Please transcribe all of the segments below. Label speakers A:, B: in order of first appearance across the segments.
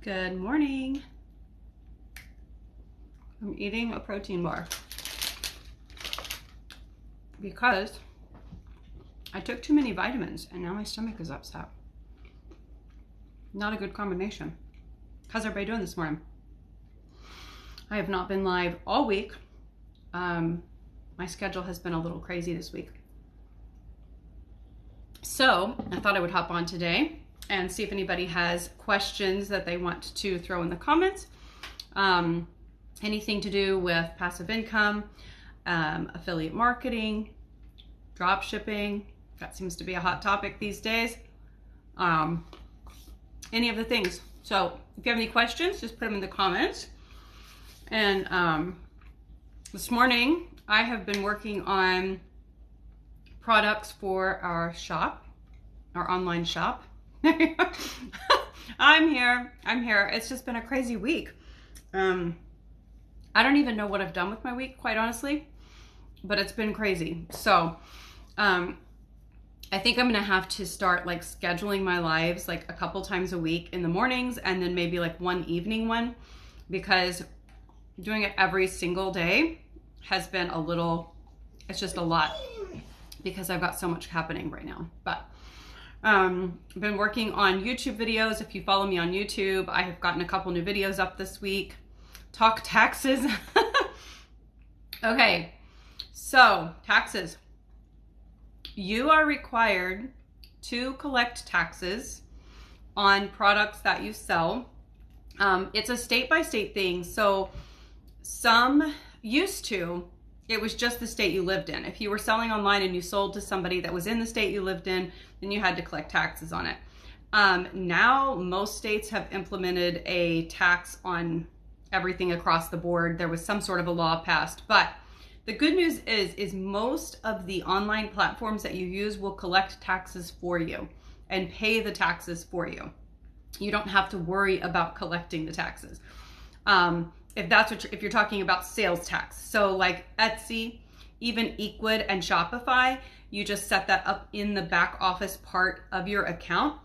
A: Good morning. I'm eating a protein bar because I took too many vitamins and now my stomach is upset. Not a good combination. How's everybody doing this morning? I have not been live all week. My schedule has been a little crazy this week. So I thought I would hop on today and see if anybody has questions that they want to throw in the comments. Anything to do with passive income, affiliate marketing, drop shipping. That seems to be a hot topic these days. Any of the things. So if you have any questions, just put them in the comments. And this morning, I have been working on products for our shop, our online shop. I'm here. It's just been a crazy week. I don't even know what I've done with my week, quite honestly, but it's been crazy. So I think I'm gonna have to start like scheduling my lives like a couple times a week in the mornings and then maybe like one evening one, because doing it every single day has been a little, it's just a lot because I've got so much happening right now. But I've been working on YouTube videos. If you follow me on YouTube, I have gotten a couple new videos up this week. Talk taxes. Okay, so taxes. You are required to collect taxes on products that you sell. It's a state-by-state thing. So some used to, it was just the state you lived in. If you were selling online and you sold to somebody that was in the state you lived in, then you had to collect taxes on it. Now most states have implemented a tax on everything across the board. There was some sort of a law passed, but the good news is most of the online platforms that you use will collect taxes for you and pay the taxes for you. You don't have to worry about collecting the taxes. If that's what if you're talking about sales tax. So like Etsy, even Equid and Shopify, you just set that up in the back office part of your account.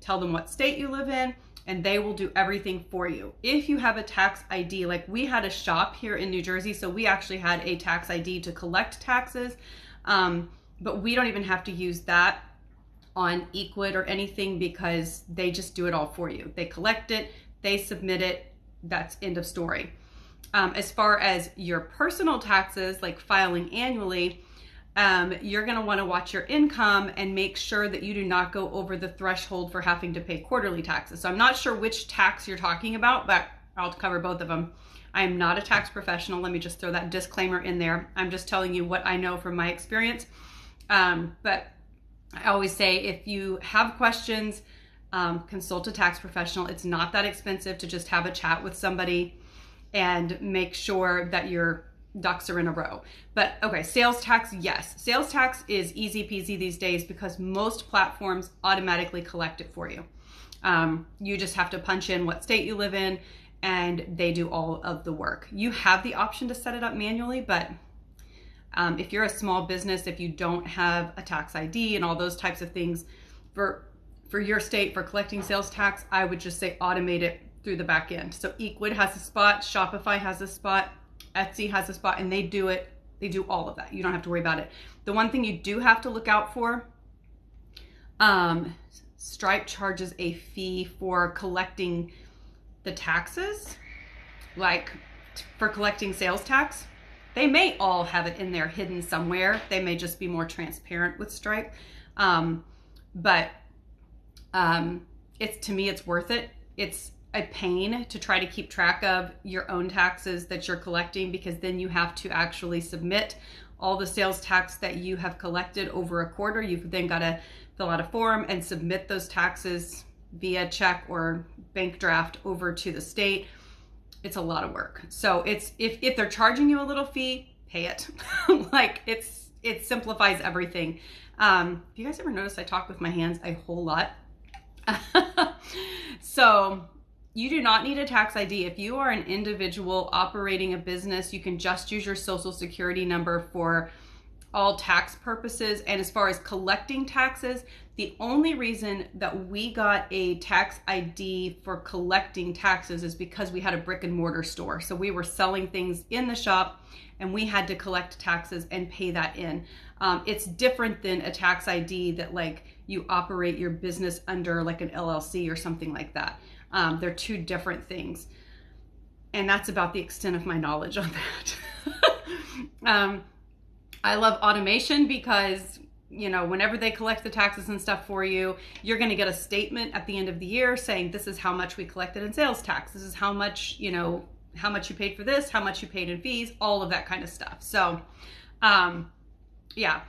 A: Tell them what state you live in, and they will do everything for you. If you have a tax ID, like we had a shop here in New Jersey, so we actually had a tax ID to collect taxes, but we don't even have to use that on Equid or anything because they just do it all for you. They collect it, they submit it, that's end of story. As far as your personal taxes, like filing annually, you're gonna wanna watch your income and make sure that you do not go over the threshold for having to pay quarterly taxes. So I'm not sure which tax you're talking about, but I'll cover both of them. I am not a tax professional. Let me just throw that disclaimer in there. I'm just telling you what I know from my experience. But I always say if you have questions, consult a tax professional. It's not that expensive to just have a chat with somebody and make sure that your ducks are in a row. But okay, sales tax, yes. Sales tax is easy peasy these days because most platforms automatically collect it for you. You just have to punch in what state you live in and they do all of the work. You have the option to set it up manually, but if you're a small business, if you don't have a tax ID and all those types of things for your state for collecting sales tax, I would just say automate it through the back end. So Equid has a spot, Shopify has a spot, Etsy has a spot, and they do it. They do all of that. You don't have to worry about it. The one thing you do have to look out for, Stripe charges a fee for collecting the taxes, like for collecting sales tax. They may all have it in there hidden somewhere. They may just be more transparent with Stripe. But to me, it's worth it. It's a pain to try to keep track of your own taxes that you're collecting because then you have to actually submit all the sales tax that you have collected over a quarter. You've then got to fill out a form and submit those taxes via check or bank draft over to the state. It's a lot of work. So it's if they're charging you a little fee, pay it. Like it simplifies everything. If you guys ever notice I talk with my hands a whole lot. So you do not need a tax ID. If you are an individual operating a business, you can just use your social security number for all tax purposes. And as far as collecting taxes, the only reason that we got a tax ID for collecting taxes is because we had a brick and mortar store. So we were selling things in the shop and we had to collect taxes and pay that in. It's different than a tax ID that like you operate your business under like an LLC or something like that. They're two different things. And that's about the extent of my knowledge on that. I love automation because, you know, whenever they collect the taxes and stuff for you, you're going to get a statement at the end of the year saying this is how much we collected in sales tax. This is how much, you know, how much you paid for this, how much you paid in fees, all of that kind of stuff. So, yeah.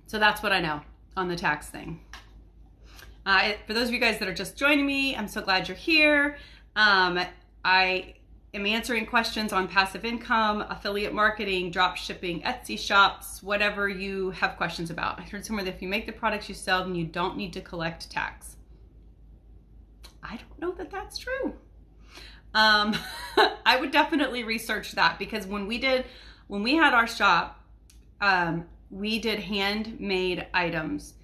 A: So that's what I know on the tax thing. For those of you guys that are just joining me, I'm so glad you're here. I am answering questions on passive income, affiliate marketing, drop shipping, Etsy shops, whatever you have questions about. I heard somewhere that if you make the products you sell, then you don't need to collect tax. I don't know that that's true. I would definitely research that, because when we had our shop, we did handmade items,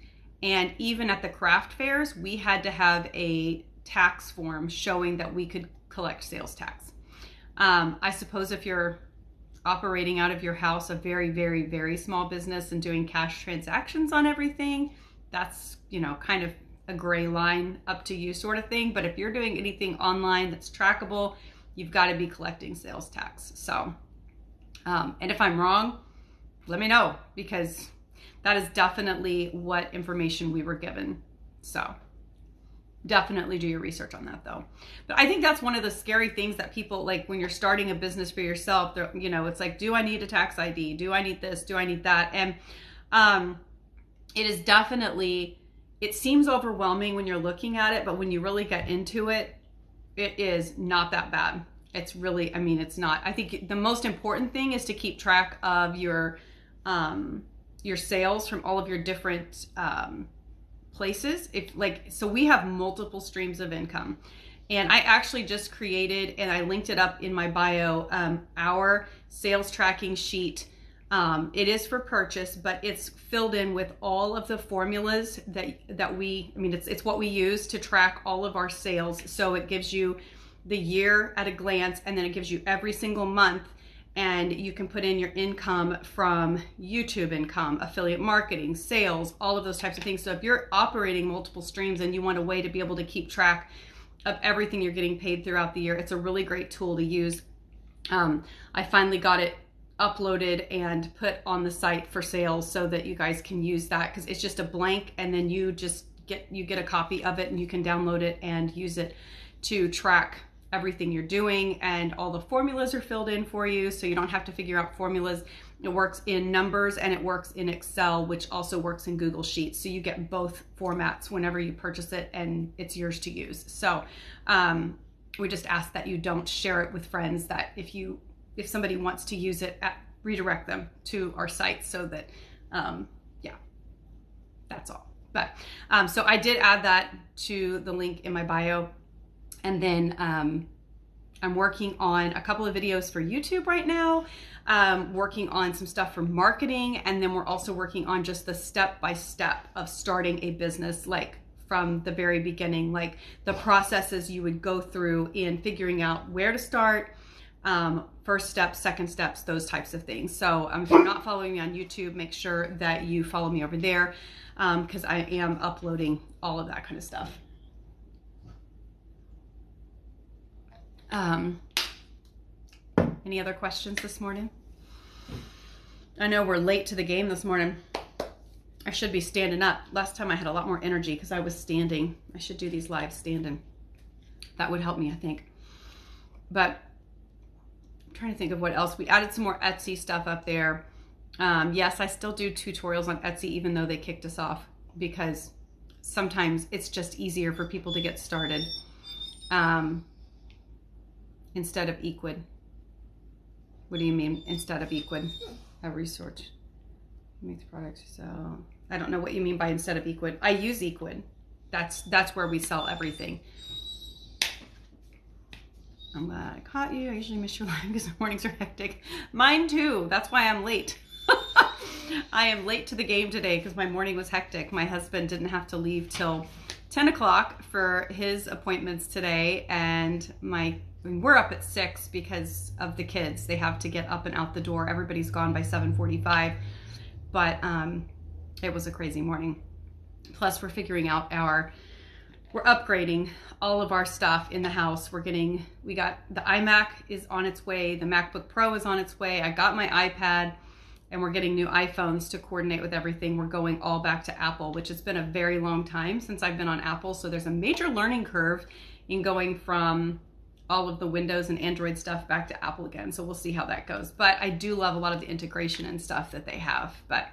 A: and even at the craft fairs, we had to have a tax form showing that we could collect sales tax. I suppose if you're operating out of your house, a very, very, very small business and doing cash transactions on everything, that's, you know, kind of a gray line, up to you sort of thing. But if you're doing anything online that's trackable, you've got to be collecting sales tax. So, and if I'm wrong, let me know, because that is definitely what information we were given. So definitely do your research on that though. But I think that's one of the scary things that people, like when you're starting a business for yourself, you know, it's like, do I need a tax ID? Do I need this? Do I need that? And it is definitely, it seems overwhelming when you're looking at it, but when you really get into it, it is not that bad. It's really, I mean, it's not. I think the most important thing is to keep track of your sales from all of your different places. So we have multiple streams of income, and I actually just created, and I linked it up in my bio, our sales tracking sheet. It is for purchase, but it's filled in with all of the formulas that we, I mean, it's what we use to track all of our sales. So it gives you the year at a glance, and then it gives you every single month, and you can put in your income from YouTube income, affiliate marketing, sales, all of those types of things. So if you're operating multiple streams and you want a way to be able to keep track of everything you're getting paid throughout the year, it's a really great tool to use. I finally got it uploaded and put on the site for sales so that you guys can use that, because it's just a blank, and then you just get a copy of it and you can download it and use it to track everything you're doing, and all the formulas are filled in for you, so you don't have to figure out formulas. It works in numbers and it works in Excel, which also works in Google Sheets. So you get both formats whenever you purchase it, and it's yours to use. So we just ask that you don't share it with friends, that if somebody wants to use it, redirect them to our site, so that, yeah, that's all. But so I did add that to the link in my bio. And then I'm working on a couple of videos for YouTube right now, working on some stuff for marketing. And then we're also working on just the step-by-step of starting a business, like from the very beginning, like the processes you would go through in figuring out where to start, first steps, second steps, those types of things. So if you're not following me on YouTube, make sure that you follow me over there, because I am uploading all of that kind of stuff. Any other questions this morning? I know we're late to the game this morning. I should be standing up. Last time I had a lot more energy because I was standing. I should do these live standing. That would help me, I think. But I'm trying to think of what else. We added some more Etsy stuff up there. Yes, I still do tutorials on Etsy, even though they kicked us off, because sometimes it's just easier for people to get started. Instead of Equid. What do you mean instead of Equid? A resource. Make the products you sell. I don't know what you mean by instead of Equid. I use Equid. That's where we sell everything. I'm glad I caught you. I usually miss your live because the mornings are hectic. Mine too. That's why I'm late. I am late to the game today because my morning was hectic. My husband didn't have to leave till 10 o'clock for his appointments today, and we're up at 6 because of the kids. They have to get up and out the door. Everybody's gone by 7:45, but it was a crazy morning. Plus, we're figuring out we're upgrading all of our stuff in the house. We got the iMac is on its way, the MacBook Pro is on its way. I got my iPad, and we're getting new iPhones to coordinate with everything. We're going all back to Apple, which has been a very long time since I've been on Apple. So there's a major learning curve in going from all of the Windows and Android stuff back to Apple again. So we'll see how that goes. But I do love a lot of the integration and stuff that they have. But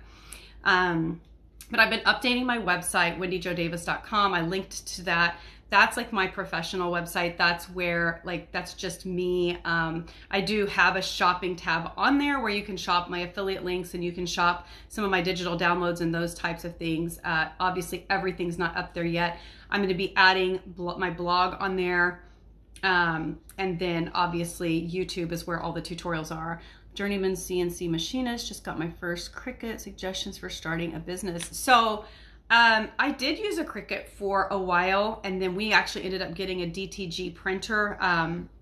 A: I've been updating my website, wendyjodavis.com. I linked to that. That's like my professional website. That's where, that's just me. I do have a shopping tab on there where you can shop my affiliate links and you can shop some of my digital downloads and those types of things. Obviously, everything's not up there yet. I'm going to be adding my blog on there. And then obviously YouTube is where all the tutorials are. Journeyman CNC machinist, just got my first Cricut, suggestions for starting a business. So I did use a Cricut for a while, and then we actually ended up getting a DTG printer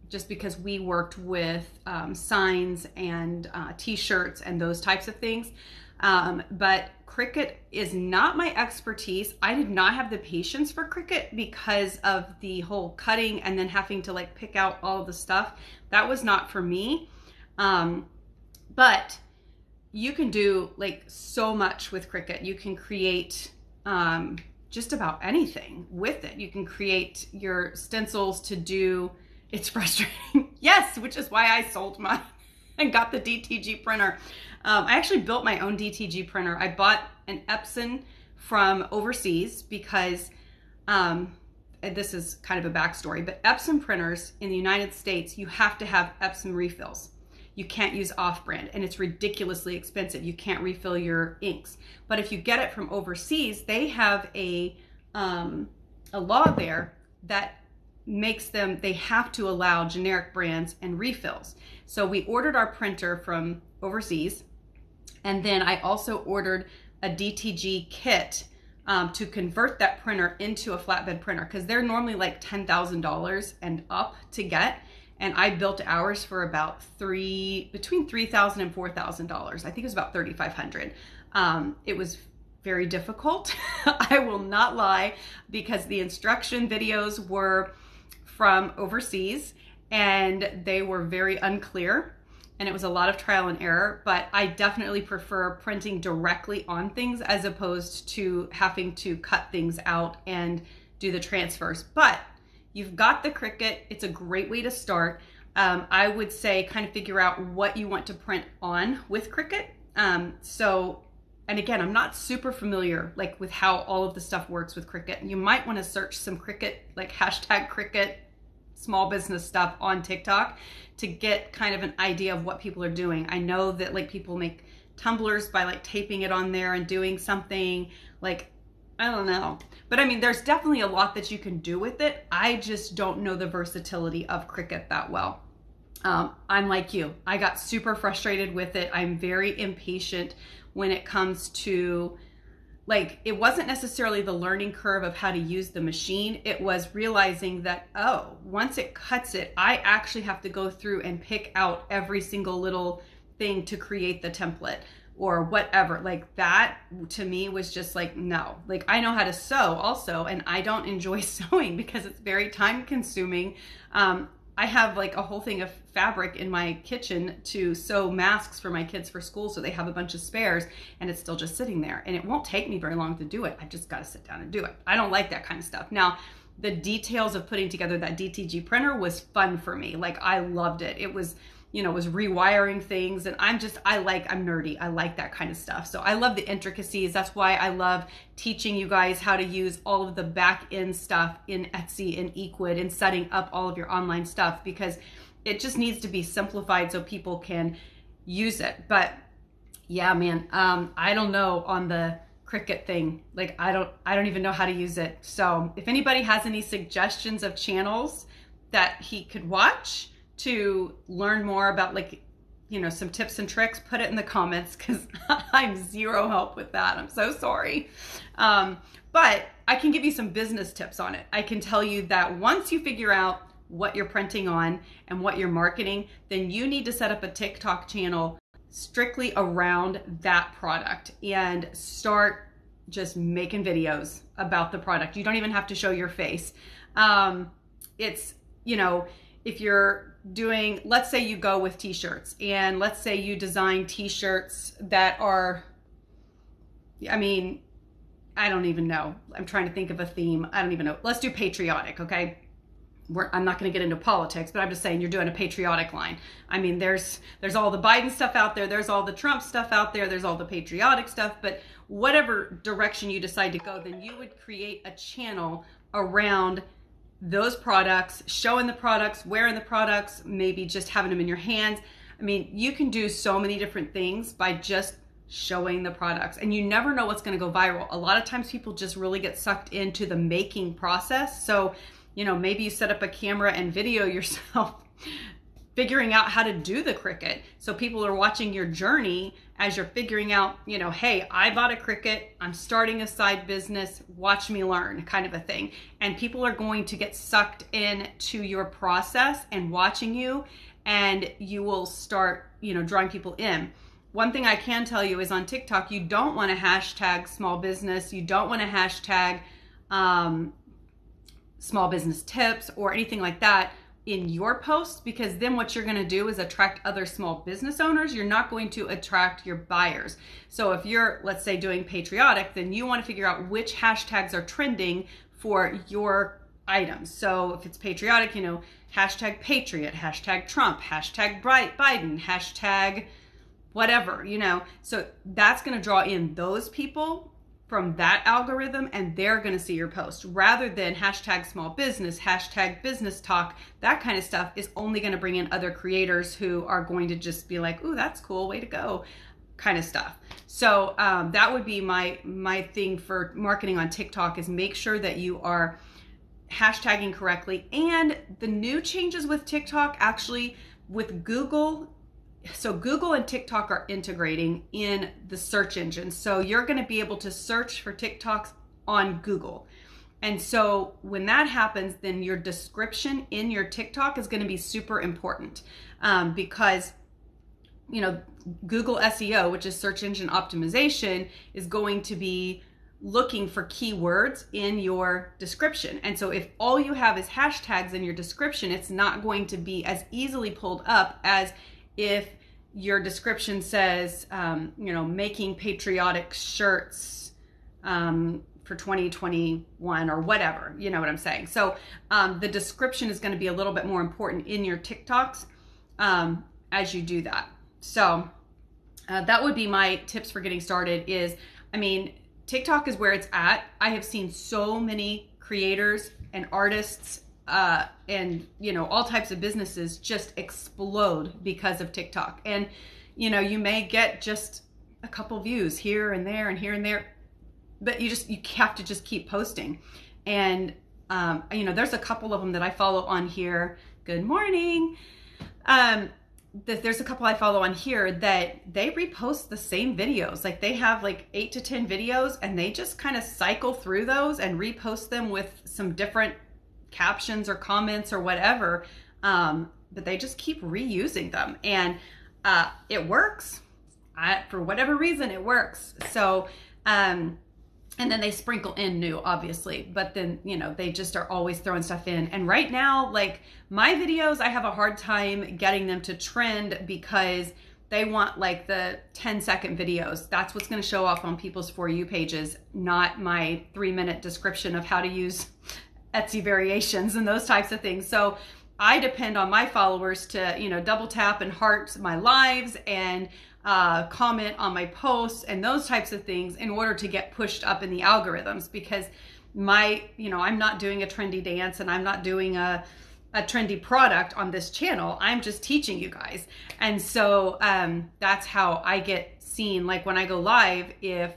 A: just because we worked with signs and t-shirts and those types of things. But Cricut is not my expertise. I did not have the patience for Cricut because of the whole cutting and then having to pick out all the stuff. That was not for me. But you can do so much with Cricut. You can create just about anything with it. You can create your stencils to do, it's frustrating. Yes, which is why I sold mine and got the DTG printer. I actually built my own DTG printer. I bought an Epson from overseas because, this is kind of a backstory, but Epson printers in the United States, you have to have Epson refills. You can't use off-brand, and it's ridiculously expensive. You can't refill your inks. But if you get it from overseas, they have a law there that makes they have to allow generic brands and refills. So we ordered our printer from overseas, and then I also ordered a DTG kit to convert that printer into a flatbed printer, because they're normally like $10,000 and up to get. And I built ours for about between $3,000 and $4,000. I think it was about $3,500. It was very difficult. I will not lie, because the instruction videos were from overseas and they were very unclear, and it was a lot of trial and error. But I definitely prefer printing directly on things as opposed to having to cut things out and do the transfers. But you've got the Cricut. It's a great way to start. I would say kind of figure out what you want to print on with Cricut. And again, I'm not super familiar with how all of the stuff works with Cricut. You might want to search some Cricut, hashtag Cricut small business stuff on TikTok to get kind of an idea of what people are doing. I know that people make tumblers by taping it on there and doing something I don't know. But I mean, there's definitely a lot that you can do with it. I just don't know the versatility of Cricut that well. I'm like you. I got super frustrated with it. I'm very impatient when it comes to, it wasn't necessarily the learning curve of how to use the machine. It was realizing that, oh, once it cuts it, I actually have to go through and pick out every single little thing to create the template or whatever. That to me was just no. I know how to sew also, and I don't enjoy sewing because it's very time consuming. I have a whole thing of fabric in my kitchen to sew masks for my kids for school, so they have a bunch of spares, and it's still just sitting there, and it won't take me very long to do it. I just got to sit down and do it. I don't like that kind of stuff. Now, the details of putting together that DTG printer was fun for me. I loved it. It was, was rewiring things, and I'm nerdy. I like that kind of stuff. So I love the intricacies. That's why I love teaching you guys how to use all of the back end stuff in Etsy and Equid and setting up all of your online stuff, because it just needs to be simplified so people can use it. But yeah, man, I don't know on the Cricut thing. I don't even know how to use it. So if anybody has any suggestions of channels that he could watch to learn more about some tips and tricks, put it in the comments, because I'm zero help with that. I'm so sorry. But I can give you some business tips on it. I can tell you that once you figure out what you're printing on and what you're marketing, then you need to set up a TikTok channel strictly around that product and start just making videos about the product. You don't even have to show your face. It's, if you're doing, let's say you go with t-shirts, and let's say you design t-shirts that are, I don't even know. I'm trying to think of a theme. I don't even know. Let's do patriotic, okay? I'm not going to get into politics, but I'm just saying you're doing a patriotic line. There's all the Biden stuff out there. There's all the Trump stuff out there. There's all the patriotic stuff. But whatever direction you decide to go, then you would create a channel around those products, showing the products, wearing the products, maybe just having them in your hands. You can do so many different things by just showing the products, and you never know what's going to go viral. A lot of times people just really get sucked into the making process. So, maybe you set up a camera and video yourself figuring out how to do the Cricut. So people are watching your journey as you're figuring out, hey, I bought a Cricut, I'm starting a side business, watch me learn, kind of a thing. And people are going to get sucked into your process and watching you, and you will start, drawing people in. One thing I can tell you is on TikTok, you don't want to hashtag small business. You don't want to hashtag small business tips or anything like that in your post, because then what you're going to do is attract other small business owners. You're not going to attract your buyers. So if you're, let's say, doing patriotic, then you want to figure out which hashtags are trending for your items. So if it's patriotic, hashtag patriot, hashtag Trump, hashtag Biden, hashtag whatever, so that's going to draw in those people from that algorithm, and they're going to see your post, rather than hashtag small business, hashtag business talk. That kind of stuff is only going to bring in other creators who are going to just be like, ooh, that's cool, way to go, kind of stuff. So that would be my thing for marketing on TikTok, is make sure that you are hashtagging correctly. And the new changes with TikTok, actually with Google, so Google and TikTok are integrating in the search engine. So you're going to be able to search for TikToks on Google. And so when that happens, then your description in your TikTok is going to be super important, because, Google SEO, which is search engine optimization, is going to be looking for keywords in your description. And so if all you have is hashtags in your description, it's not going to be as easily pulled up as if your description says, making patriotic shirts for 2021 or whatever, you know what I'm saying? So the description is going to be a little bit more important in your TikToks as you do that. So that would be my tips for getting started is, TikTok is where it's at. I have seen so many creators and artists and all types of businesses just explode because of TikTok. And you may get just a couple views here and there and here and there, but you have to just keep posting. And there's a couple of them that I follow on here. Good morning. There's a couple I follow on here that they repost the same videos. Like they have like 8 to 10 videos, and they just kind of cycle through those and repost them with some different captions or comments or whatever, but they just keep reusing them, and it works. For whatever reason, it works. So and then they sprinkle in new, obviously, but then they just are always throwing stuff in. And right now, like my videos, I have a hard time getting them to trend because they want like the 10-second videos. That's what's going to show off on people's For You pages, not my 3-minute description of how to use Etsy variations and those types of things. So I depend on my followers to, double tap and heart my lives and comment on my posts and those types of things in order to get pushed up in the algorithms, because I'm not doing a trendy dance and I'm not doing a trendy product on this channel. I'm just teaching you guys. And so that's how I get seen. Like when I go live, if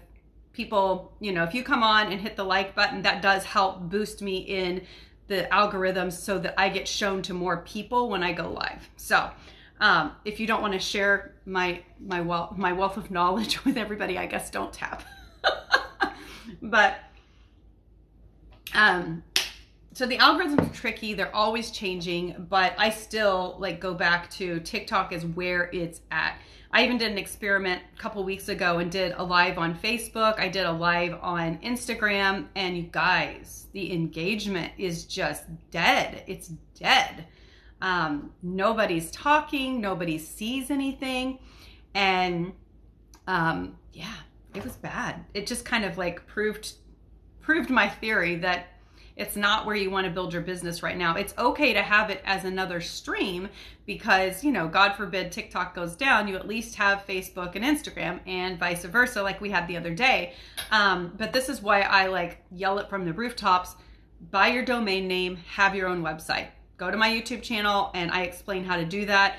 A: people, if you come on and hit the like button, that does help boost me in the algorithms so that I get shown to more people when I go live. So If you don't want to share my wealth of knowledge with everybody, I guess don't tap. But so the algorithms are tricky. They're always changing, but I still like go back to TikTok is where it's at. I even did an experiment a couple weeks ago and did a live on Facebook. I did a live on Instagram, and you guys, the engagement is just dead. It's dead. Nobody's talking, nobody sees anything. And yeah, it was bad. It just kind of like proved my theory that it's not where you want to build your business right now. It's okay to have it as another stream because, you know, God forbid TikTok goes down, you at least have Facebook and Instagram and vice versa, like we had the other day. But this is why I like yell it from the rooftops: buy your domain name, have your own website. Go to my YouTube channel and I explain how to do that.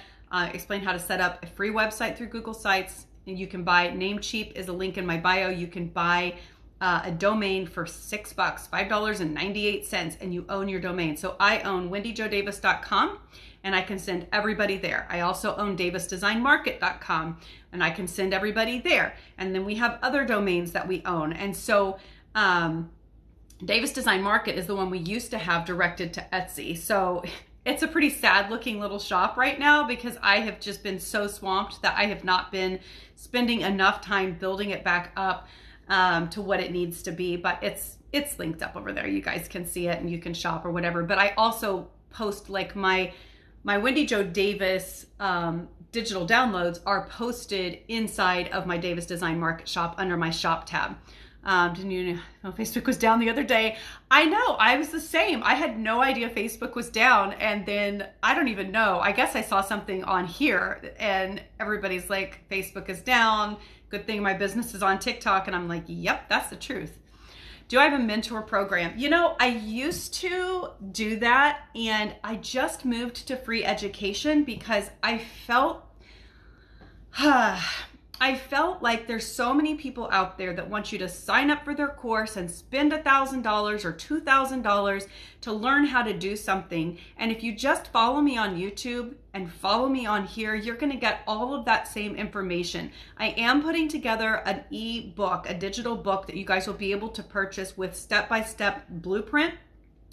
A: Explain how to set up a free website through Google Sites. And you can buy Namecheap is a link in my bio. You can buy a domain for $6, $5.98, and you own your domain. So I own wendyjodavis.com and I can send everybody there. I also own davisdesignmarket.com and I can send everybody there. And then we have other domains that we own. And so Davis Design Market is the one we used to have directed to Etsy. So it's a pretty sad looking little shop right now because I have just been so swamped that I have not been spending enough time building it back up to what it needs to be. But it's linked up over there. You guys can see it and you can shop or whatever. But I also post like my Wendy Jo Davis digital downloads are posted inside of my Davis Design Market shop under my shop tab. Didn't you know Facebook was down the other day? I know, I was the same. I had no idea Facebook was down, and then I don't even know. I guess I saw something on here and everybody's like, Facebook is down. Good thing my business is on TikTok. And I'm like, yep, that's the truth. Do I have a mentor program? You know, I used to do that, and I just moved to free education because I felt like there's so many people out there that want you to sign up for their course and spend $1,000 or $2,000 to learn how to do something. And if you just follow me on YouTube and follow me on here, you're going to get all of that same information. I am putting together an e-book, a digital book that you guys will be able to purchase with step-by-step blueprint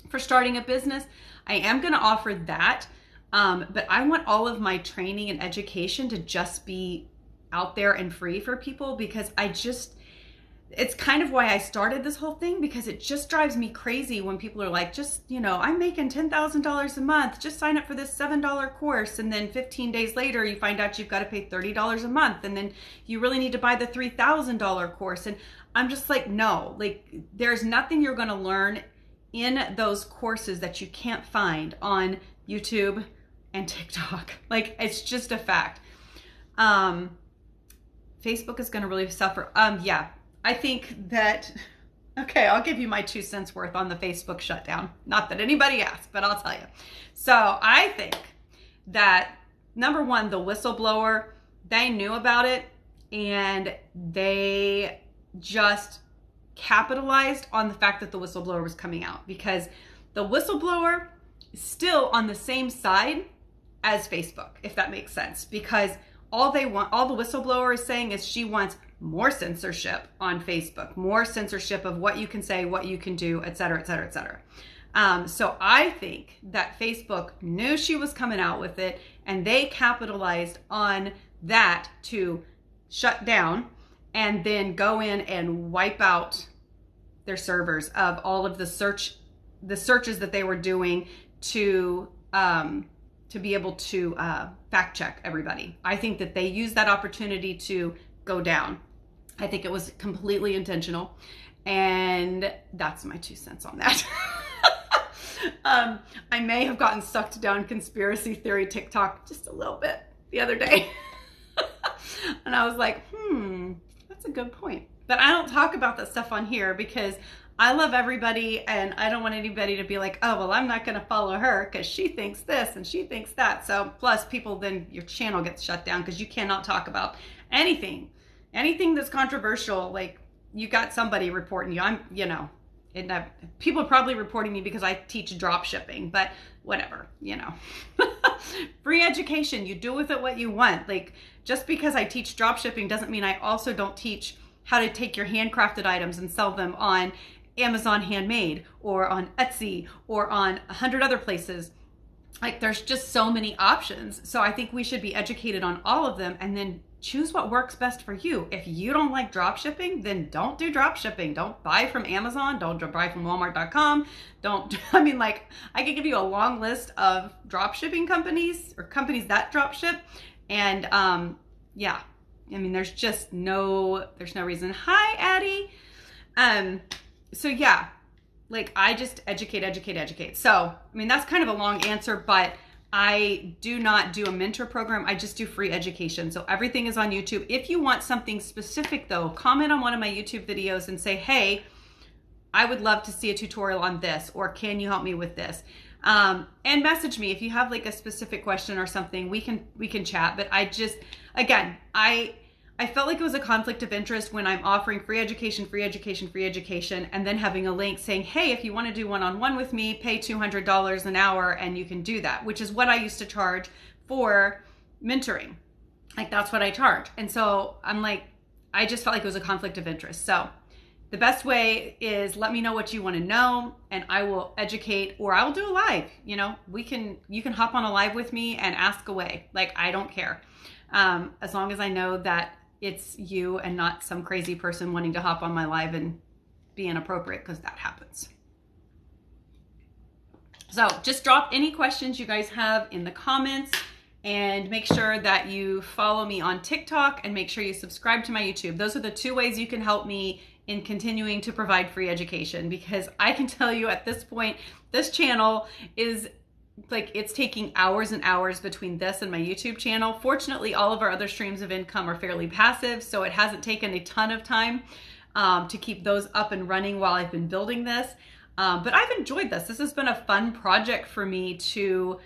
A: for starting a business. I am going to offer that, but I want all of my training and education to just be out there and free for people, because it's kind of why I started this whole thing, because it just drives me crazy when people are like, just, you know, I'm making $10,000 a month, just sign up for this $7 course. And then 15 days later, you find out you've got to pay $30 a month. And then you really need to buy the $3,000 course. And I'm just like, no, like there's nothing you're going to learn in those courses that you can't find on YouTube and TikTok. Like, it's just a fact. Facebook is going to really suffer. Yeah, I think that, okay, I'll give you my 2 cents worth on the Facebook shutdown. Not that anybody asked, but I'll tell you. So I think that, number one, the whistleblower, they knew about it and they just capitalized on the fact that the whistleblower was coming out, because the whistleblower is still on the same side as Facebook, if that makes sense, because all the whistleblower is saying is she wants more censorship on Facebook, more censorship of what you can say, what you can do, et cetera, et cetera, et cetera. So I think that Facebook knew she was coming out with it, and they capitalized on that to shut down and then go in and wipe out their servers of all of the searches that they were doing to be able to fact check everybody. I think that they used that opportunity to go down. I think it was completely intentional, and that's my 2 cents on that. I may have gotten sucked down conspiracy theory TikTok just a little bit the other day. And I was like, that's a good point. But I don't talk about that stuff on here because I love everybody, and I don't want anybody to be like, oh, well, I'm not going to follow her because she thinks this and she thinks that. So plus people, then your channel gets shut down because you cannot talk about anything that's controversial. Like, you got somebody reporting you. People are probably reporting me because I teach drop shipping, but whatever, you know. Free education. You do with it what you want. Like, just because I teach drop shipping doesn't mean I also don't teach how to take your handcrafted items and sell them on Amazon Handmade or on Etsy or on 100 other places. Like, there's just so many options. So I think we should be educated on all of them and then choose what works best for you. If you don't like drop shipping, then don't do drop shipping. Don't buy from Amazon. Don't buy from Walmart.com. I mean, like, I could give you a long list of drop shipping companies or companies that drop ship. And yeah, I mean, there's no reason. Hi, Addie. So yeah, like, I just educate. So, I mean, that's kind of a long answer, but I do not do a mentor program. I just do free education. So everything is on YouTube. If you want something specific though, comment on one of my YouTube videos and say, hey, I would love to see a tutorial on this, or can you help me with this? And message me if you have like a specific question or something. We can chat. But again, I felt like it was a conflict of interest when I'm offering free education, and then having a link saying, hey, if you want to do one-on-one with me, pay $200 an hour and you can do that, which is what I used to charge for mentoring. Like, that's what I charge. And so I'm like, I just felt like it was a conflict of interest. So the best way is let me know what you want to know and I will educate, or I will do a live. You know, you can hop on a live with me and ask away. Like, I don't care. As long as I know that it's you and not some crazy person wanting to hop on my live and be inappropriate, because that happens. So just drop any questions you guys have in the comments, and make sure that you follow me on TikTok and make sure you subscribe to my YouTube. Those are the two ways you can help me in continuing to provide free education, because I can tell you at this point, this channel is like, it's taking hours and hours between this and my YouTube channel. Fortunately, all of our other streams of income are fairly passive, so it hasn't taken a ton of time to keep those up and running while I've been building this. But I've enjoyed this. This has been a fun project for me to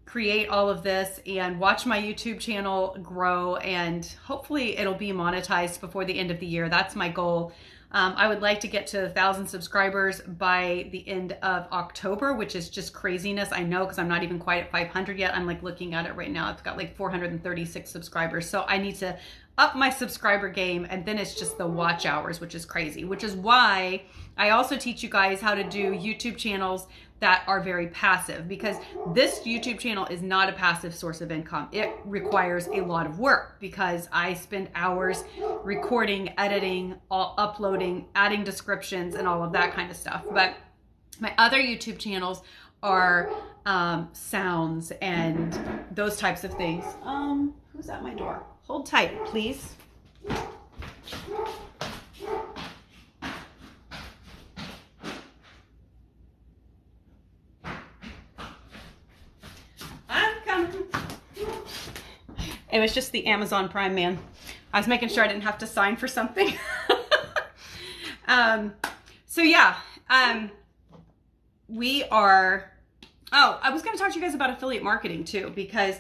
A: create all of this and watch my YouTube channel grow, and hopefully it'll be monetized before the end of the year. That's my goal. I would like to get to 1,000 subscribers by the end of October, which is just craziness. I know, because I'm not even quite at 500 yet. I'm like looking at it right now. It's got like 436 subscribers. So I need to up my subscriber game, and then it's just the watch hours, which is crazy, which is why I also teach you guys how to do YouTube channels that are very passive, because this YouTube channel is not a passive source of income. It requires a lot of work because I spend hours recording, editing, uploading, adding descriptions, and all of that kind of stuff. But my other YouTube channels are sounds and those types of things. Who's at my door? Hold tight, please. It was just the Amazon Prime man. I was making sure I didn't have to sign for something. So yeah, we are, I was going to talk to you guys about affiliate marketing too, because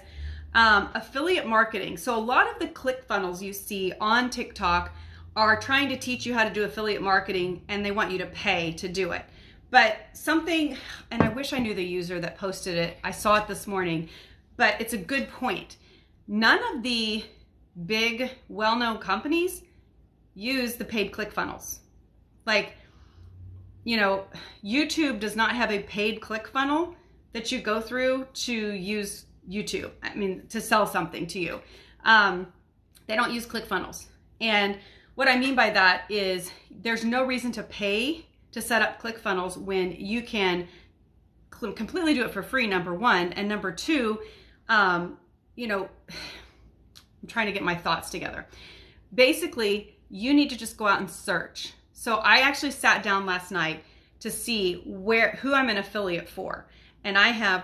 A: affiliate marketing, so a lot of the ClickFunnels you see on TikTok are trying to teach you how to do affiliate marketing, and they want you to pay to do it. But something, and I wish I knew the user that posted it, I saw it this morning, but it's a good point. None of the big well-known companies use the paid ClickFunnels. Like, you know, YouTube does not have a paid ClickFunnel that you go through to use YouTube. I mean, to sell something to you. They don't use ClickFunnels. And what I mean by that is there's no reason to pay to set up ClickFunnels when you can completely do it for free, number one. And number two, you know, I'm trying to get my thoughts together. Basically, you need to just go out and search. So I actually sat down last night to see who I'm an affiliate for. And I have,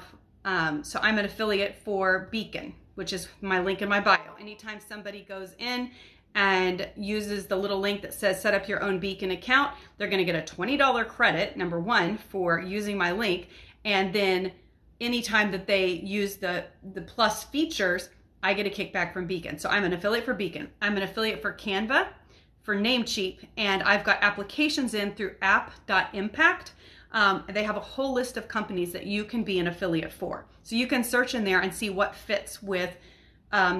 A: so I'm an affiliate for Beacon, which is my link in my bio. Anytime somebody goes in and uses the little link that says set up your own Beacon account, they're gonna get a $20 credit, number one, for using my link. And then anytime that they use the plus features, I get a kickback from Beacon. So I'm an affiliate for Beacon. I'm an affiliate for Canva, for Namecheap, and I've got applications in through app.impact. They have a whole list of companies that you can be an affiliate for. So you can search in there and see what fits with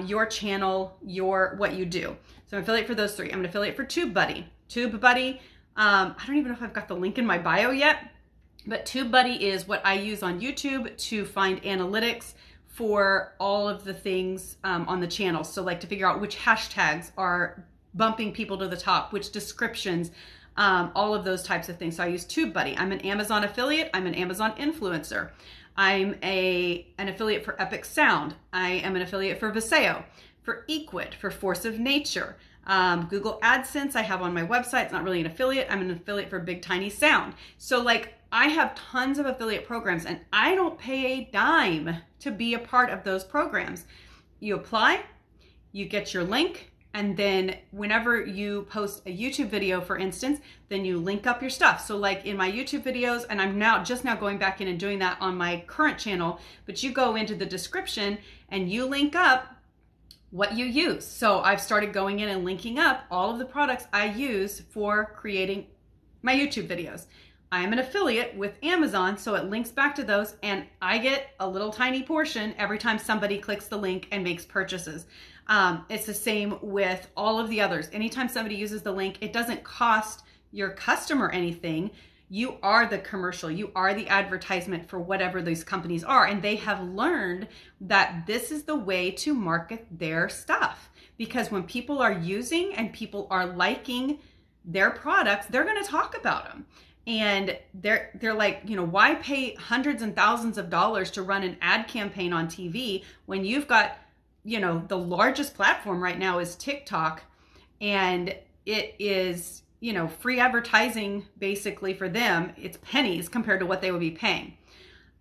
A: your channel, what you do. So I'm an affiliate for those three. I'm an affiliate for TubeBuddy. TubeBuddy, I don't even know if I've got the link in my bio yet, but TubeBuddy is what I use on YouTube to find analytics for all of the things on the channel. So like to figure out which hashtags are bumping people to the top, which descriptions, all of those types of things. So I use TubeBuddy. I'm an Amazon affiliate. I'm an Amazon influencer. I'm an affiliate for Epic Sound. I am an affiliate for Viseo, for Equid, for Force of Nature. Google AdSense I have on my website. It's not really an affiliate. I'm an affiliate for Big Tiny Sound. So like I have tons of affiliate programs and I don't pay a dime to be a part of those programs. You apply, you get your link, and then whenever you post a YouTube video, for instance, then you link up your stuff. So like in my YouTube videos, and I'm just now going back in and doing that on my current channel, but you go into the description and you link up what you use. So I've started going in and linking up all of the products I use for creating my YouTube videos. I am an affiliate with Amazon, so it links back to those, and I get a little tiny portion every time somebody clicks the link and makes purchases. It's the same with all of the others. Anytime somebody uses the link, it doesn't cost your customer anything. You are the commercial, you are the advertisement for whatever these companies are, and they have learned that this is the way to market their stuff. Because when people are using and people are liking their products, they're going to talk about them. And they're like, you know, why pay hundreds and thousands of dollars to run an ad campaign on TV when you've got, you know, the largest platform right now is TikTok, and it is, you know, free advertising basically for them. It's pennies compared to what they would be paying.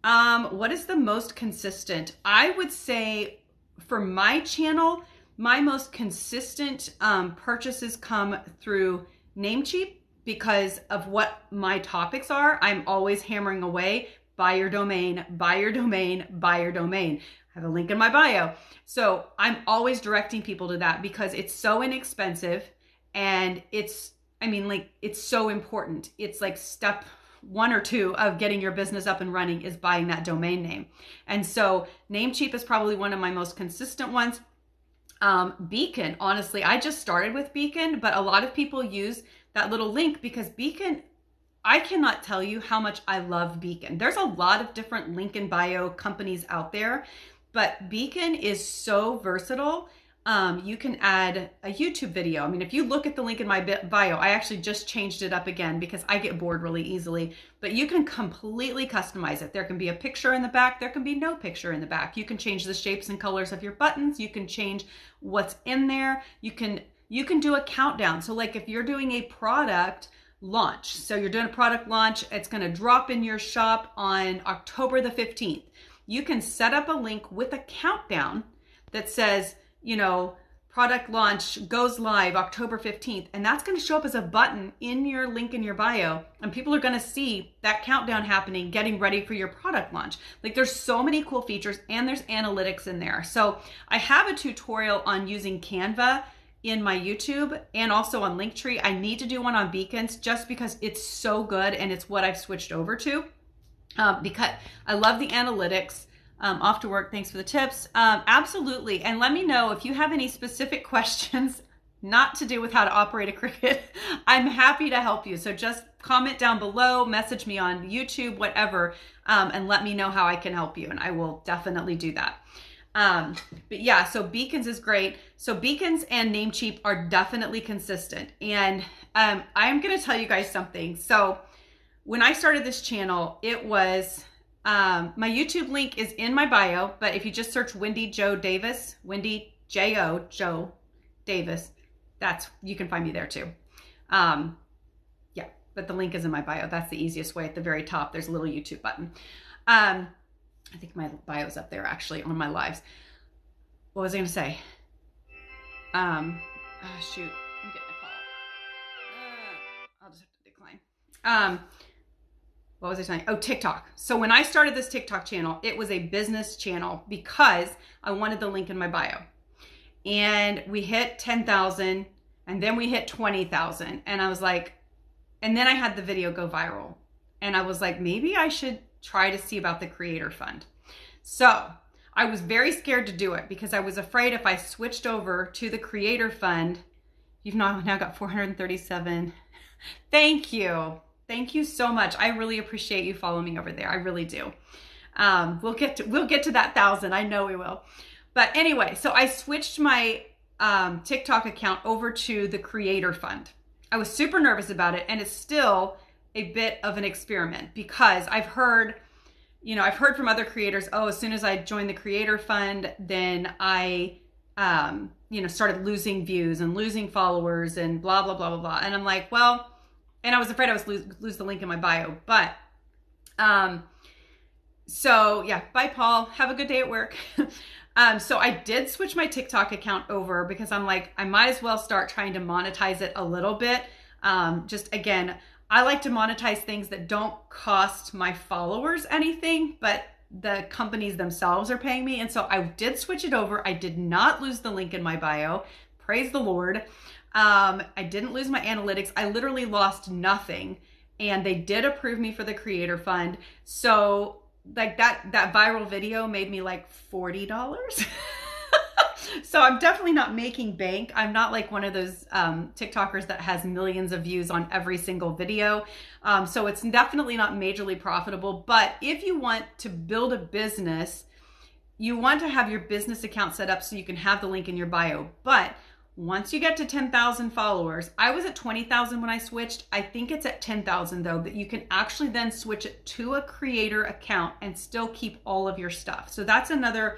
A: What is the most consistent? I would say for my channel, my most consistent purchases come through Namecheap. Because of what my topics are, I'm always hammering away, buy your domain, buy your domain, buy your domain. I have a link in my bio. So I'm always directing people to that because it's so inexpensive and it's so important. It's like step 1 or 2 of getting your business up and running is buying that domain name. And so Namecheap is probably one of my most consistent ones. Beacon, honestly, I just started with Beacon, but a lot of people use that little link because Beacon, I cannot tell you how much I love Beacon. There's a lot of different link in bio companies out there, but Beacon is so versatile. You can add a YouTube video. I mean, if you look at the link in my bio, I actually just changed it up again because I get bored really easily, but you can completely customize it. There can be a picture in the back. There can be no picture in the back. You can change the shapes and colors of your buttons. You can change what's in there. You can do a countdown. So like if you're doing a product launch, so you're doing a product launch, it's going to drop in your shop on October the 15th. You can set up a link with a countdown that says, you know, product launch goes live October 15th. And that's going to show up as a button in your link in your bio. And people are going to see that countdown happening, getting ready for your product launch. Like there's so many cool features and there's analytics in there. So I have a tutorial on using Canva in my YouTube and also on Linktree. I need to do one on Beacons just because it's so good and it's what I've switched over to because I love the analytics. Off to work. Thanks for the tips. Absolutely. And let me know if you have any specific questions not to do with how to operate a Cricut. I'm happy to help you. So just comment down below, message me on YouTube, whatever, and let me know how I can help you. And I will definitely do that. But yeah, so Beacons is great. So Beacons and Namecheap are definitely consistent. And I'm going to tell you guys something. So when I started this channel, it was... my YouTube link is in my bio, but if you just search Wendy Jo Davis, Wendy J-O, Joe Davis, you can find me there too. Yeah, but the link is in my bio. That's the easiest way. At the very top, there's a little YouTube button. I think my bio's up there actually on my lives. What was I going to say? Shoot, I'm getting a call. I'll just have to decline. What was I saying? Oh, TikTok. So when I started this TikTok channel, it was a business channel because I wanted the link in my bio. And we hit 10,000 and then we hit 20,000. And I was like, and then I had the video go viral. and I was like, maybe I should try to see about the creator fund. So I was very scared to do it because I was afraid if I switched over to the creator fund, you've now got 437. Thank you. Thank you so much. I really appreciate you following me over there. I really do. We'll get to that 1,000. I know we will. But anyway, so I switched my TikTok account over to the creator fund. I was super nervous about it, and it's still a bit of an experiment because I've heard from other creators, oh, as soon as I joined the creator fund, then I, started losing views and losing followers and blah, blah, blah, blah, blah. And I'm like, well, and I was afraid I was lose the link in my bio, but, so yeah, bye, Paul. Have a good day at work. So I did switch my TikTok account over because I'm like, I might as well start trying to monetize it a little bit. Just again, I like to monetize things that don't cost my followers anything, but the companies themselves are paying me. And so I did switch it over. I did not lose the link in my bio. Praise the Lord. I didn't lose my analytics. I literally lost nothing. And they did approve me for the creator fund. So like that viral video made me like $40. So I'm definitely not making bank. I'm not like one of those TikTokers that has millions of views on every single video. So it's definitely not majorly profitable. But if you want to build a business, you want to have your business account set up so you can have the link in your bio. But once you get to 10,000 followers, I was at 20,000 when I switched. I think it's at 10,000 though, that you can actually then switch it to a creator account and still keep all of your stuff. So that's another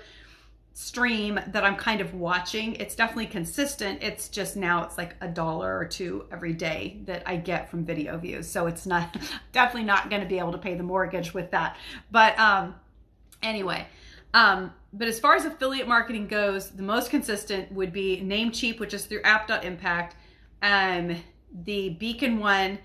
A: stream that I'm kind of watching. It's definitely consistent. It's just now it's like $1 or $2 every day that I get from video views. So it's not definitely not going to be able to pay the mortgage with that. But anyway, but as far as affiliate marketing goes, the most consistent would be Namecheap, which is through app.impact, the Beacon one,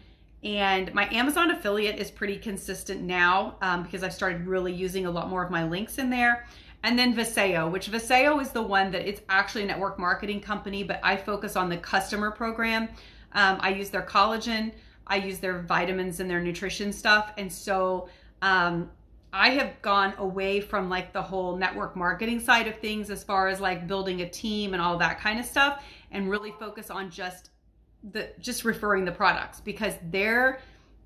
A: and my Amazon affiliate is pretty consistent now because I've started really using a lot more of my links in there. And then Viseo, which Viseo is the one that it's actually a network marketing company, but I focus on the customer program. I use their collagen, I use their vitamins and their nutrition stuff. And so I have gone away from like the whole network marketing side of things as far as like building a team and all that kind of stuff, and really focus on just referring the products, because their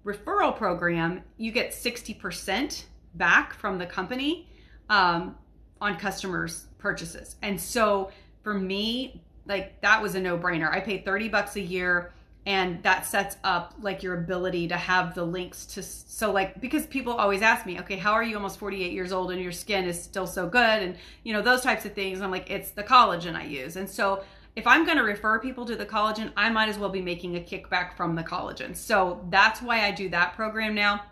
A: referral program, you get 60% back from the company on customers' purchases. And so for me, like that was a no-brainer. I paid $30 a year, and that sets up like your ability to have the links to, so like, because people always ask me, okay, how are you almost 48 years old and your skin is still so good? And you know, those types of things. And I'm like, it's the collagen I use. And so if I'm going to refer people to the collagen, I might as well be making a kickback from the collagen. So that's why I do that program now.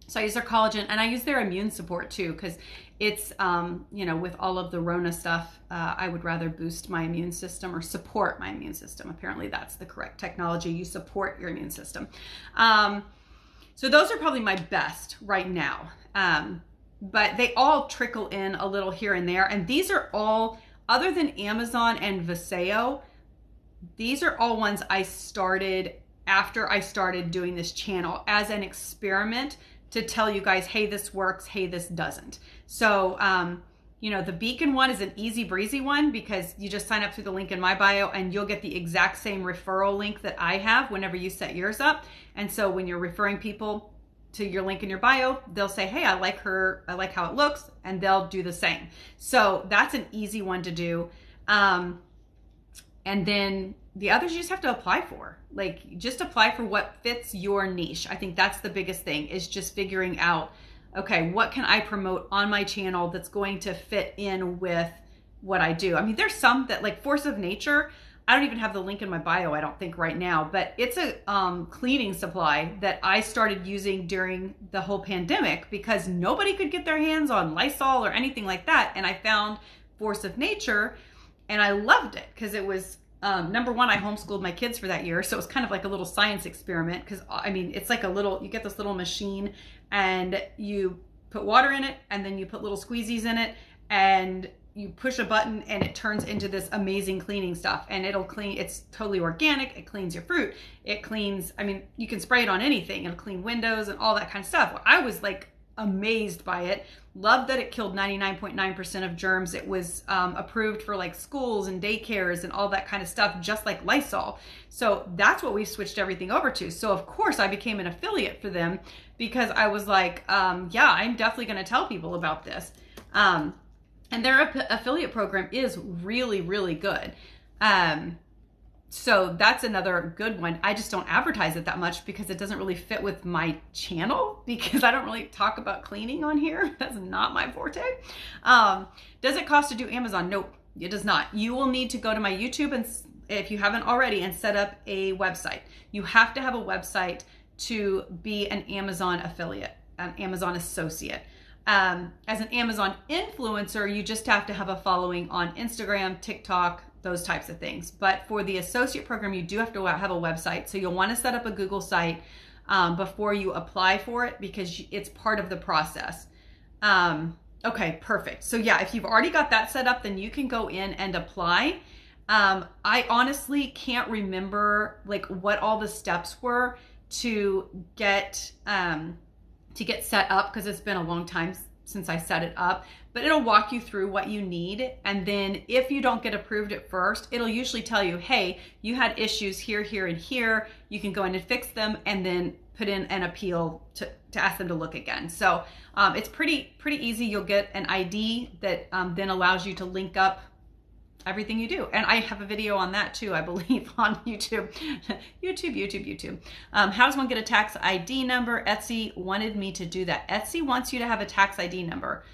A: So I use their collagen, and I use their immune support too, because it's, with all of the Rona stuff, I would rather boost my immune system or support my immune system. Apparently that's the correct technology. You support your immune system. So those are probably my best right now. But they all trickle in a little here and there. And these are all, other than Amazon and Viseo, these are all ones I started after I started doing this channel as an experiment to tell you guys, hey, this works, hey, this doesn't. So, the Beacon one is an easy breezy one because you just sign up through the link in my bio and you'll get the exact same referral link that I have whenever you set yours up. And so when you're referring people to your link in your bio, they'll say, hey, I like her, I like how it looks, and they'll do the same. So that's an easy one to do. And then the others you just have to apply for. Like, just apply for what fits your niche. I think that's the biggest thing, is just figuring out, okay, what can I promote on my channel that's going to fit in with what I do? I mean, there's some that, like Force of Nature, I don't even have the link in my bio, I don't think right now, but it's a cleaning supply that I started using during the whole pandemic because nobody could get their hands on Lysol or anything like that. And I found Force of Nature and I loved it because it was, number one, I homeschooled my kids for that year. So it was kind of like a little science experiment because, I mean, it's like you get this little machine and you put water in it and then you put little squeezies in it and you push a button and it turns into this amazing cleaning stuff, and it'll clean. It's totally organic. It cleans your fruit. It cleans, I mean, you can spray it on anything. It'll clean windows and all that kind of stuff. Well, I was like amazed by it. Loved that it killed 99.9% of germs. It was approved for like schools and daycares and all that kind of stuff, just like Lysol. So that's what we switched everything over to. So of course I became an affiliate for them, because I was like, yeah, I'm definitely going to tell people about this. And their affiliate program is really, really good. So that's another good one. I just don't advertise it that much because it doesn't really fit with my channel, because I don't really talk about cleaning on here. That's not my forte. Does it cost to do Amazon? Nope, it does not. You will need to go to my YouTube, and if you haven't already, and set up a website. You have to have a website to be an Amazon affiliate, an Amazon associate. As an Amazon influencer, you just have to have a following on Instagram, TikTok, those types of things. But for the associate program, you do have to have a website. So you'll want to set up a Google site before you apply for it, because it's part of the process. Okay, perfect. So yeah, if you've already got that set up, then you can go in and apply. I honestly can't remember like what all the steps were to get set up, because it's been a long time since I set it up, but it'll walk you through what you need. And then if you don't get approved at first, it'll usually tell you, hey, you had issues here, here, and here. You can go in and fix them, and then put in an appeal to ask them to look again. So it's pretty easy. You'll get an ID that then allows you to link up everything you do. And I have a video on that too, I believe, on YouTube. YouTube. How does one get a tax ID number? Etsy wanted me to do that. Etsy wants you to have a tax ID number.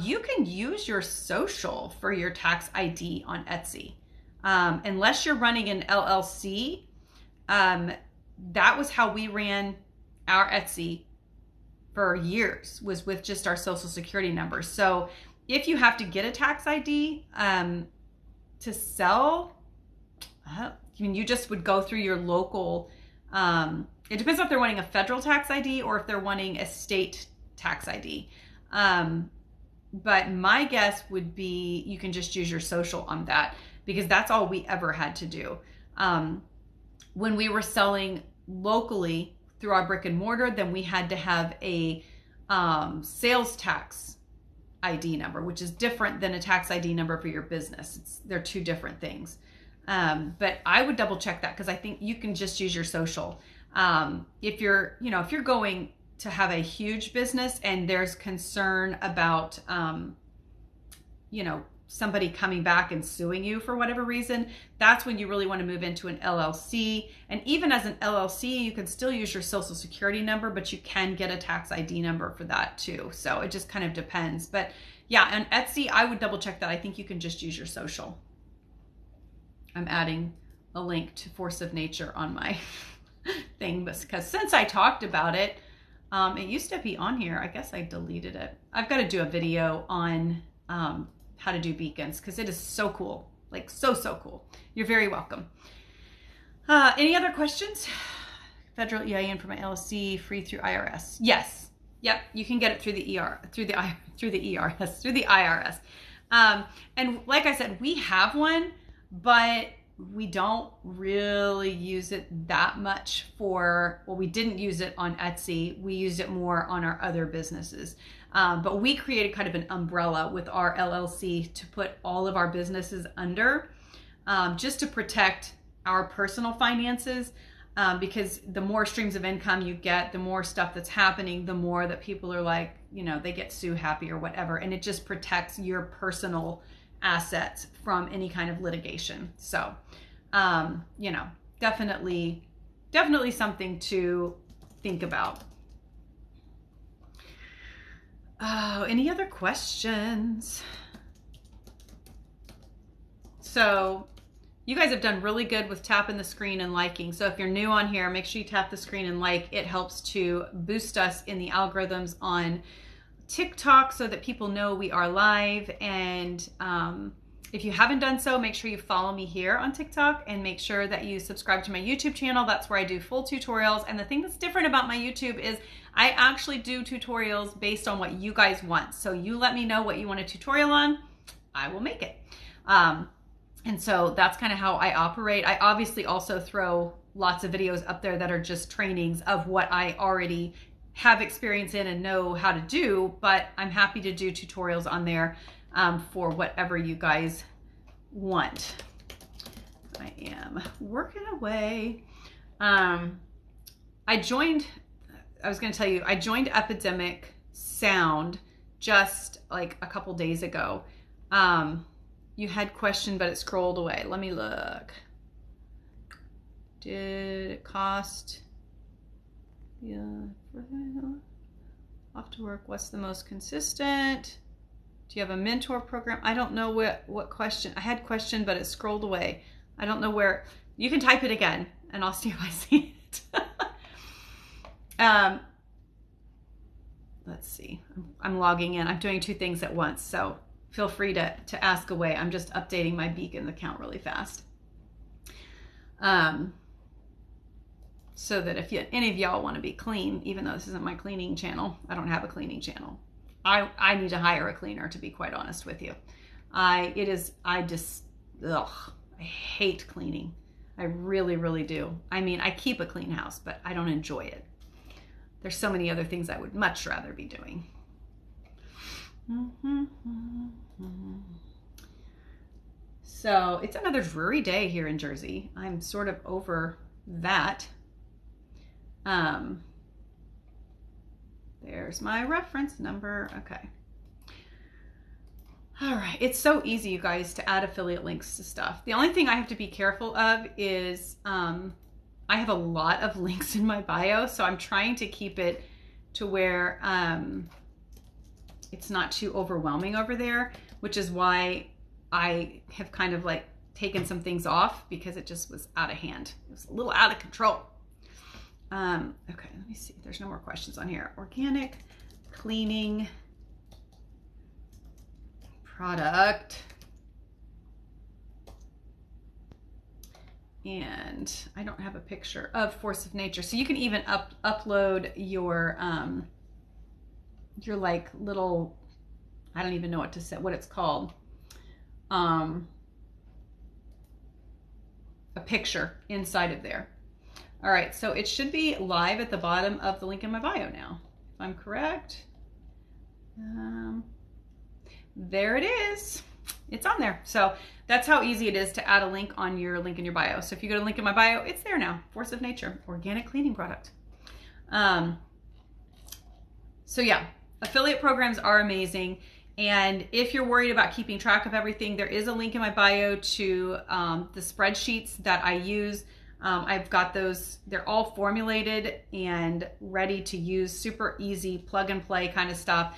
A: You can use your social for your tax ID on Etsy. Unless you're running an LLC. That was how we ran our Etsy for years, was with just our social security number. So if you have to get a tax ID, to sell, I mean, you just would go through your local, it depends if they're wanting a federal tax ID or if they're wanting a state tax ID. But my guess would be you can just use your social on that, because that's all we ever had to do. When we were selling locally through our brick and mortar, then we had to have a sales tax ID number, which is different than a tax ID number for your business. They're two different things. But I would double check that, because I think you can just use your social. If you're going to have a huge business and there's concern about, somebody coming back and suing you for whatever reason, that's when you really want to move into an LLC. And even as an LLC, you can still use your social security number, but you can get a tax ID number for that too. So it just kind of depends. But yeah, on Etsy, I would double check that. I think you can just use your social. I'm adding a link to Force of Nature on my thing, because since I talked about it, it used to be on here. I guess I deleted it. I've got to do a video on how to do beacons, because it is so cool, like so cool. You're very welcome. Any other questions? Federal EIN for my LLC, free through IRS. Yes, yep, you can get it through the IRS. And like I said, we have one, but we don't really use it that much we didn't use it on Etsy. We used it more on our other businesses. But we created kind of an umbrella with our LLC to put all of our businesses under, just to protect our personal finances, because the more streams of income you get, the more stuff that's happening, the more that people are like, they get sue happy or whatever. And it just protects your personal assets from any kind of litigation. So, definitely something to think about. Oh, any other questions? So you guys have done really good with tapping the screen and liking. So if you're new on here, make sure you tap the screen and like. It helps to boost us in the algorithms on TikTok so that people know we are live. And if you haven't done so, make sure you follow me here on TikTok, and make sure that you subscribe to my YouTube channel. That's where I do full tutorials. And the thing that's different about my YouTube is I actually do tutorials based on what you guys want. So you let me know what you want a tutorial on. I will make it. And so that's kind of how I operate. I obviously also throw lots of videos up there that are just trainings of what I already have experience in and know how to do, but I'm happy to do tutorials on there for whatever you guys want. I am working away. I was going to tell you, I joined Epidemic Sound just like a couple days ago. You had question, but it scrolled away. Let me look. Did it cost? Yeah. Off to work. What's the most consistent? Do you have a mentor program? I don't know what question. I had question, but it scrolled away. I don't know where. You can type it again, and I'll see if I see it. Let's see. I'm logging in. I'm doing two things at once, so feel free to ask away. I'm just updating my Beacon account really fast. So that if any of y'all want to be clean, even though this isn't my cleaning channel, I don't have a cleaning channel. I need to hire a cleaner, to be quite honest with you. I hate cleaning. I really, really do. I mean, I keep a clean house, but I don't enjoy it. There's so many other things I would much rather be doing. So it's another dreary day here in Jersey. I'm sort of over that. There's my reference number. Okay. All right. It's so easy, you guys, to add affiliate links to stuff. The only thing I have to be careful of is I have a lot of links in my bio, so I'm trying to keep it to where it's not too overwhelming over there, which is why I have kind of like taken some things off because it just was out of hand. It was a little out of control. Okay, let me see. There's no more questions on here. Organic cleaning product. And I don't have a picture of Force of Nature. So you can even upload your like little, I don't even know what to say, what it's called. A picture inside of there. All right, so it should be live at the bottom of the link in my bio now, if I'm correct. There it is. It's on there. So that's how easy it is to add a link on your link in your bio. So if you go to link in my bio, it's there now. Force of Nature, organic cleaning product. So yeah, affiliate programs are amazing. And if you're worried about keeping track of everything, there is a link in my bio to the spreadsheets that I use. I've got those, they're all formulated and ready to use, super easy, plug and play kind of stuff.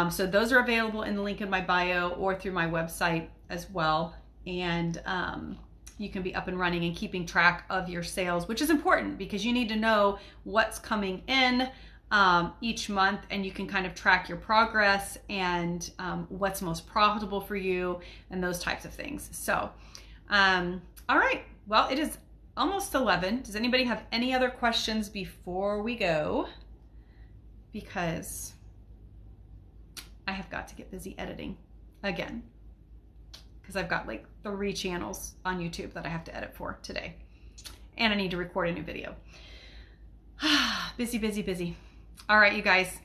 A: So those are available in the link in my bio or through my website as well. And you can be up and running and keeping track of your sales, which is important because you need to know what's coming in each month, and you can kind of track your progress and what's most profitable for you and those types of things. So, all right, well, it is almost 11. Does anybody have any other questions before we go? Because I have got to get busy editing again, because I've got like 3 channels on YouTube that I have to edit for today, and I need to record a new video. Busy, busy, busy. All right, you guys.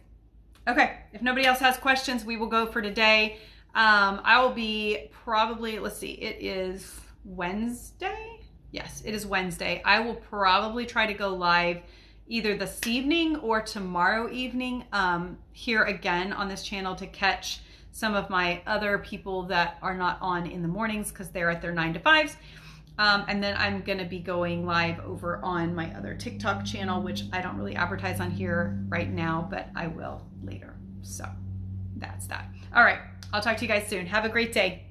A: Okay, if nobody else has questions, we will go for today. I will be probably, let's see, it is Wednesday? Yes, it is Wednesday. I will probably try to go live either this evening or tomorrow evening here again on this channel to catch some of my other people that are not on in the mornings because they're at their 9 to 5s. And then I'm gonna be going live over on my other TikTok channel, which I don't really advertise on here right now, but I will later. So that's that. All right, I'll talk to you guys soon. Have a great day.